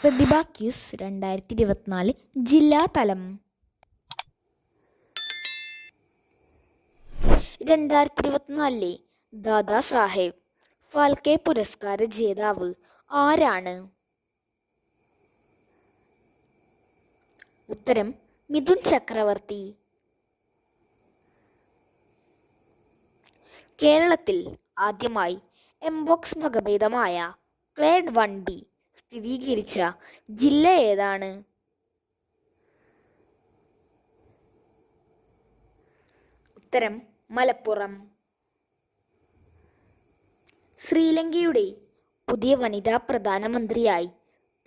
പ്രതിഭ quiz 2024 ജില്ലാതലം. 2024 Dada Saheb Phalke പുരസ്കാര ജേതാവ് ആരാണ്? ഉത്തരം മിഥുൻ ചക്രവർത്തി. കേരളത്തിൽ ആദ്യമായി എംപോക്സ് വകഭേദമായ ക്ലേഡ് 1B സ്ഥിരീകരിച്ച ജില്ല ഏതാണ്? ഉത്തരം മലപ്പുറം. ശ്രീലങ്കയുടെ പുതിയ വനിതാ പ്രധാനമന്ത്രിയായി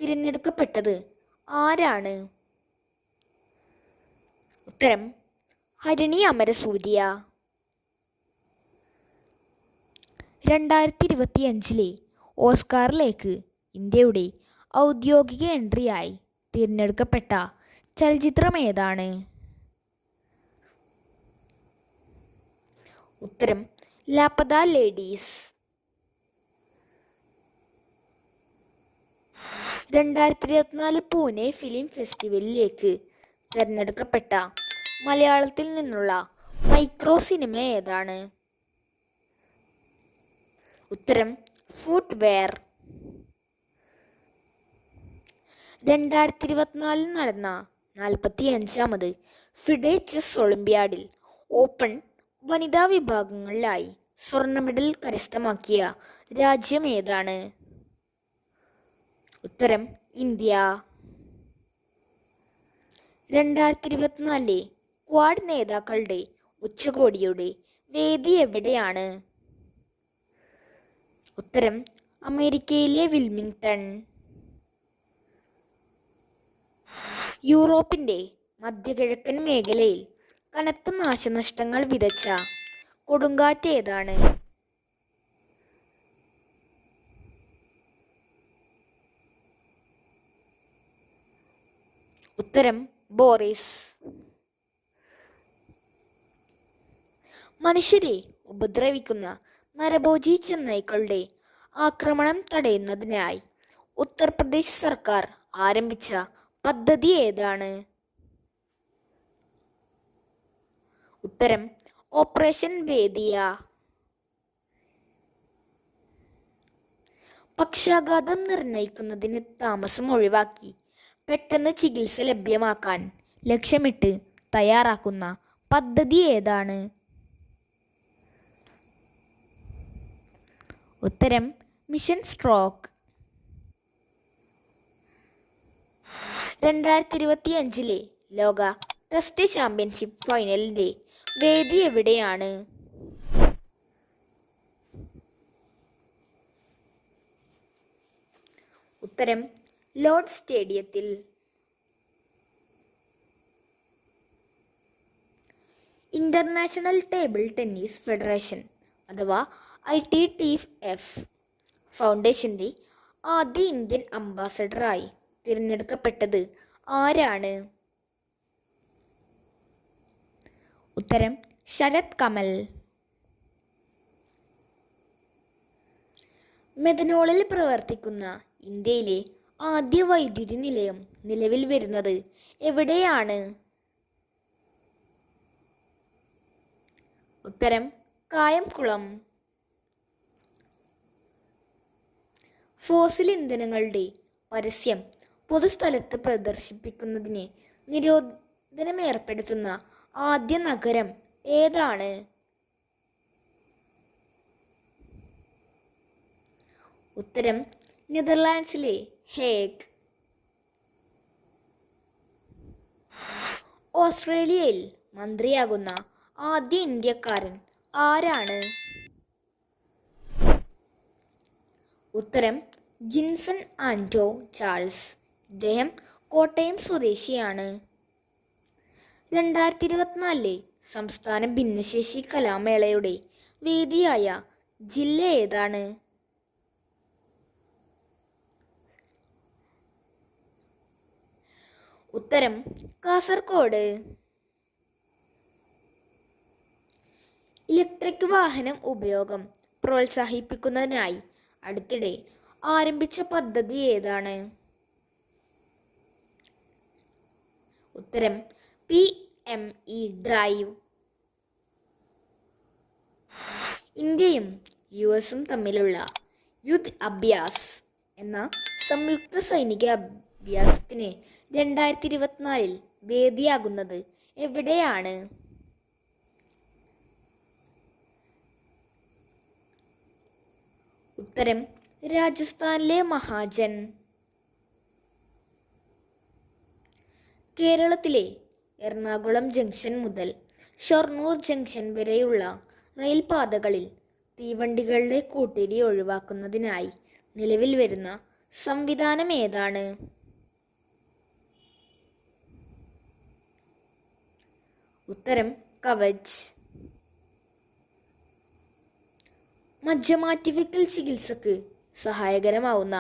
തിരഞ്ഞെടുക്കപ്പെട്ടത് ആരാണ്? ഉത്തരം ഹരിണി അമരസൂര്യ. 2025 ഓസ്കാറിലേക്ക് ഇന്ത്യയുടെ ഔദ്യോഗിക എൻട്രിയായി തിരഞ്ഞെടുക്കപ്പെട്ട ചലച്ചിത്രം ഏതാണ്? ഉത്തരം ലാപത ലേഡീസ്. 2024 പൂനെ ഫിലിം ഫെസ്റ്റിവലിലേക്ക് തിരഞ്ഞെടുക്കപ്പെട്ട മലയാളത്തിൽ നിന്നുള്ള മൈക്രോ സിനിമ ഏതാണ്? ഉത്തരം ഫുട്വെയർ. 2024 നടന്ന 45ാമത് ഫിഡെ ചെസ് ഒളിമ്പ്യാഡിൽ ഓപ്പൺ വനിതാ വിഭാഗങ്ങളിലായി സ്വർണ്ണ മെഡൽ കരസ്ഥമാക്കിയ രാജ്യം ഏതാണ്? ഉത്തരം ഇന്ത്യ. 2024 ക്വാഡ് നേതാക്കളുടെ ഉച്ചകോടിയുടെ വേദി എവിടെയാണ്? ഉത്തരം അമേരിക്കയിലെ വിൽമിംഗ്ടൺ. യൂറോപ്പിന്റെ മധ്യകിഴക്കൻ മേഖലയിൽ കനത്ത നാശനഷ്ടങ്ങൾ വിതച്ച കൊടുങ്കാറ്റ് ഏതാണ്? ഉത്തരം ബോറിസ്. മനുഷ്യരെ ഉപദ്രവിക്കുന്ന നരഭോജി ചെന്നായ്ക്കളുടെ ആക്രമണം തടയുന്നതിനായി ഉത്തർപ്രദേശ് സർക്കാർ ആരംഭിച്ച പദ്ധതി ഏതാണ്? ഉത്തരം ഓപ്പറേഷൻ വേദിയ. പക്ഷാഘാതം നിർണയിക്കുന്നതിന് താമസം ഒഴിവാക്കി പെട്ടെന്ന് ചികിത്സ ലഭ്യമാക്കാൻ ലക്ഷ്യമിട്ട് തയ്യാറാക്കുന്ന പദ്ധതി ഏതാണ്? ഉത്തരം മിഷൻ സ്ട്രോക്ക്. 2025 ലോക ടെസ്റ്റ് ചാമ്പ്യൻഷിപ്പ് ഫൈനലിന്റെ വേദി എവിടെയാണ്? ഉത്തരം ലോർഡ്സ് സ്റ്റേഡിയത്തിൽ. ഇന്റർനാഷണൽ ടേബിൾ ടെന്നീസ് ഫെഡറേഷൻ അഥവാ ITTF ഫൗണ്ടേഷന്റെ ആദ്യ ഇന്ത്യൻ അംബാസഡറായി തിരഞ്ഞെടുക്കപ്പെട്ടത് ആരാണ്? ഉത്തരം ശരത് കമൽ. മെഥനോളിൽ പ്രവർത്തിക്കുന്ന ഇന്ത്യയിലെ ആദ്യ വൈദ്യുതി നിലയം നിലവിൽ വരുന്നത് എവിടെയാണ്? ഉത്തരം കായംകുളം. ഫോസിൽ ഇന്ധനങ്ങളുടെ പരസ്യം പൊതുസ്ഥലത്ത് പ്രദർശിപ്പിക്കുന്നതിന് നിരോധനം ഏർപ്പെടുത്തുന്ന ആദ്യ നഗരം ഏതാണ്? ഉത്തരം നെതർലാൻഡ്സിലെ ഹേഗ്. ഓസ്ട്രേലിയയിൽ മന്ത്രിയാകുന്ന ആദ്യ ഇന്ത്യക്കാരൻ ആരാണ്? ഉത്തരം ജിൻസൺ ആന്റോ ചാൾസ്. ഇദ്ദേഹം കോട്ടയം സ്വദേശിയാണ്. 2024 സംസ്ഥാന ഭിന്നശേഷി കലാമേളയുടെ വേദിയായ ജില്ല ഏതാണ്? ഉത്തരം കാസർഗോഡ്. ഇലക്ട്രിക് വാഹനം ഉപയോഗം പ്രോത്സാഹിപ്പിക്കുന്നതിനായി അടുത്തിടെ ആരംഭിച്ച പദ്ധതി ഏതാണ്? ഉത്തരം PME ഡ്രൈവ്. ഇന്ത്യയും US തമ്മിലുള്ള യുദ്ധ് അഭ്യാസ് എന്ന സംയുക്ത സൈനിക അഭ്യാസത്തിന് 2024 വേദിയാകുന്നത് എവിടെയാണ്? ഉത്തരം രാജസ്ഥാനിലെ മഹാജൻ. കേരളത്തിലെ എറണാകുളം ജംഗ്ഷൻ മുതൽ ഷൊർണൂർ ജംഗ്ഷൻ വരെയുള്ള റെയിൽപാതകളിൽ തീവണ്ടികളുടെ കൂട്ടിയിടി ഒഴിവാക്കുന്നതിനായി നിലവിൽ വരുന്ന സംവിധാനം ഏതാണ്? ഉത്തരം കവച്. മജ്ജമാറ്റിവെക്കൽ ചികിത്സക്ക് സഹായകരമാവുന്ന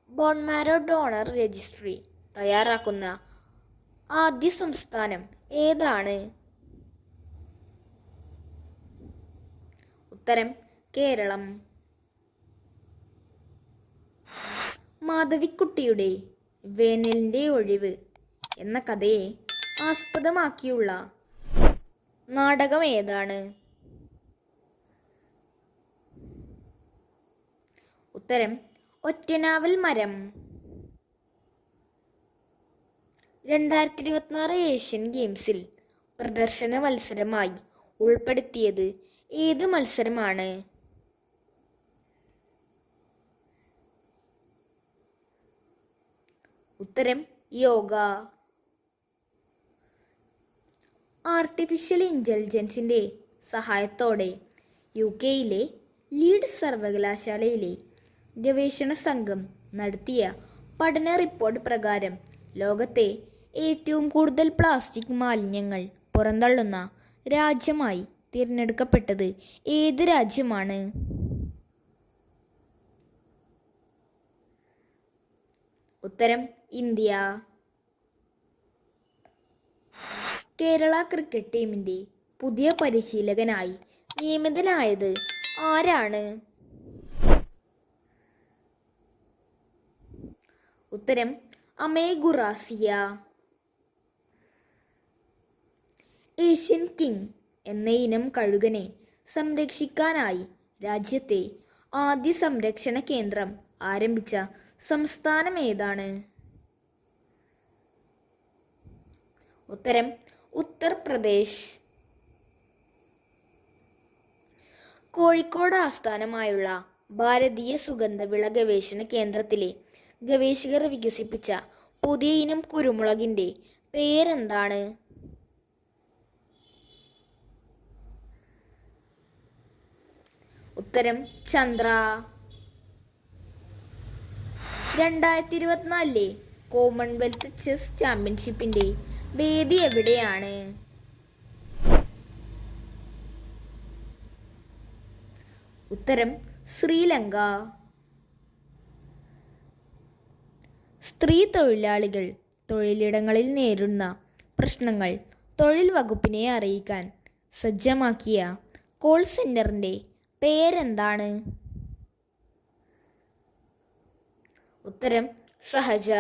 ബോൺമാരോ ഡോണർ രജിസ്ട്രി തയ്യാറാക്കുന്ന ആദ്യ സംസ്ഥാനം ഏതാണ്? ഉത്തരം കേരളം. മാധവിക്കുട്ടിയുടെ വേനലിൻ്റെ ഒഴിവ് എന്ന കഥയെ ആസ്പദമാക്കിയുള്ള നാടകം ഏതാണ്? ഉത്തരം ഒറ്റനാവൽ മരം. 2026 ഏഷ്യൻ ഗെയിംസിൽ പ്രദർശന മത്സരമായി ഉൾപ്പെടുത്തിയത് ഏത് മത്സരമാണ്? ഉത്തരം യോഗ. ആർട്ടിഫിഷ്യൽ ഇൻ്റലിജൻസിൻ്റെ സഹായത്തോടെ UK-യിലെ ലീഡ്സ് സർവകലാശാലയിലെ ഗവേഷണ സംഘം നടത്തിയ പഠന റിപ്പോർട്ട് പ്രകാരം ലോകത്തെ ഏറ്റവും കൂടുതൽ പ്ലാസ്റ്റിക് മാലിന്യങ്ങൾ പുറന്തള്ളുന്ന രാജ്യമായി തിരഞ്ഞെടുക്കപ്പെട്ടത് ഏത് രാജ്യമാണ്? ഉത്തരം ഇന്ത്യ. കേരള ക്രിക്കറ്റ് ടീമിൻ്റെ പുതിയ പരിശീലകനായി നിയമിതനായത് ആരാണ്? ഉത്തരം അമേ ഗുറാസിയ. ഏഷ്യൻ കിങ് എന്ന ഇനം കഴുകനെ സംരക്ഷിക്കാനായി രാജ്യത്തെ ആദ്യ സംരക്ഷണ കേന്ദ്രം ആരംഭിച്ച സംസ്ഥാനം ഏതാണ്? ഉത്തരം ഉത്തർപ്രദേശ്. കോഴിക്കോട് ആസ്ഥാനമായുള്ള ഭാരതീയ സുഗന്ധവിള ഗവേഷണ കേന്ദ്രത്തിലെ ഗവേഷകർ വികസിപ്പിച്ച പുതിയ ഇനം കുരുമുളകിൻ്റെ പേരെന്താണ്? ഉത്തരം ചന്ദ്ര. 2024 കോമൺവെൽത്ത് ചെസ് ചാമ്പ്യൻഷിപ്പിൻ്റെ വേദി എവിടെയാണ്? ഉത്തരം ശ്രീലങ്ക. സ്ത്രീ തൊഴിലാളികൾ തൊഴിലിടങ്ങളിൽ നേരിടുന്ന പ്രശ്നങ്ങൾ തൊഴിൽ വകുപ്പിനെ അറിയിക്കാൻ സജ്ജമാക്കിയ കോൾ സെൻ്ററിൻ്റെ പേരെന്താണ്? ഉത്തരം സഹജ.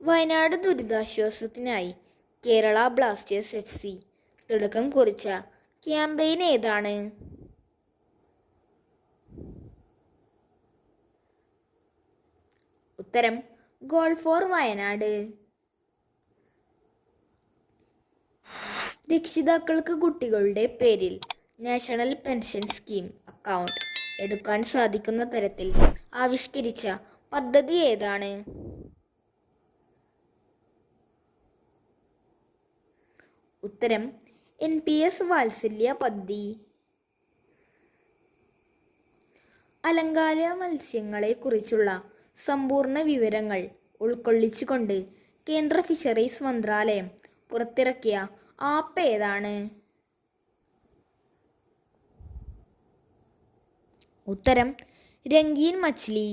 വയനാട് ദുരിതാശ്വാസത്തിനായി കേരള ബ്ലാസ്റ്റേഴ്സ് FC തുടക്കം കുറിച്ച ക്യാമ്പയിൻ ഏതാണ്? ഉത്തരം ഗോൾ ഫോർ വയനാട്. രക്ഷിതാക്കൾക്ക് കുട്ടികളുടെ പേരിൽ നാഷണൽ പെൻഷൻ സ്കീം അക്കൗണ്ട് എടുക്കാൻ സാധിക്കുന്ന തരത്തിൽ ആവിഷ്കരിച്ച പദ്ധതി ഏതാണ്? ഉത്തരം NPS വാത്സല്യ പദ്ധതി. അലങ്കാര മത്സ്യങ്ങളെക്കുറിച്ചുള്ള സമ്പൂർണ്ണ വിവരങ്ങൾ ഉൾക്കൊള്ളിച്ചുകൊണ്ട് കേന്ദ്ര ഫിഷറീസ് മന്ത്രാലയം പുറത്തിറക്കിയ ആപ്പ് ഏതാണ്? ഉത്തരം രംഗീൻ മച്ച്ലി.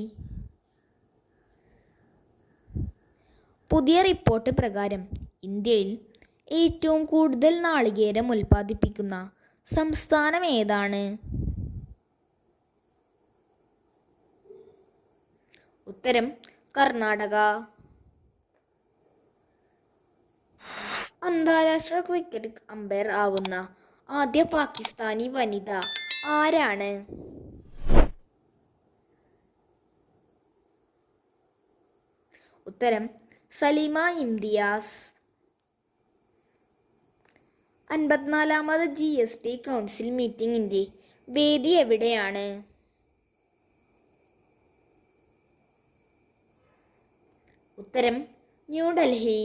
പുതിയ റിപ്പോർട്ട് പ്രകാരം ഇന്ത്യയിൽ ഏറ്റവും കൂടുതൽ നാളികേരം ഉൽപ്പാദിപ്പിക്കുന്ന സംസ്ഥാനം ഏതാണ്? ഉത്തരം കർണാടക. അന്താരാഷ്ട്ര ക്രിക്കറ്റ് അമ്പയർ ആവുന്ന ആദ്യ പാകിസ്ഥാനി വനിത ആരാണ്? ഉത്തരം സലീമ ഇംതിയാസ്. 54ാമത് GST കൗൺസിൽ മീറ്റിംഗിൻ്റെ വേദി എവിടെയാണ്? ഉത്തരം ന്യൂഡൽഹി.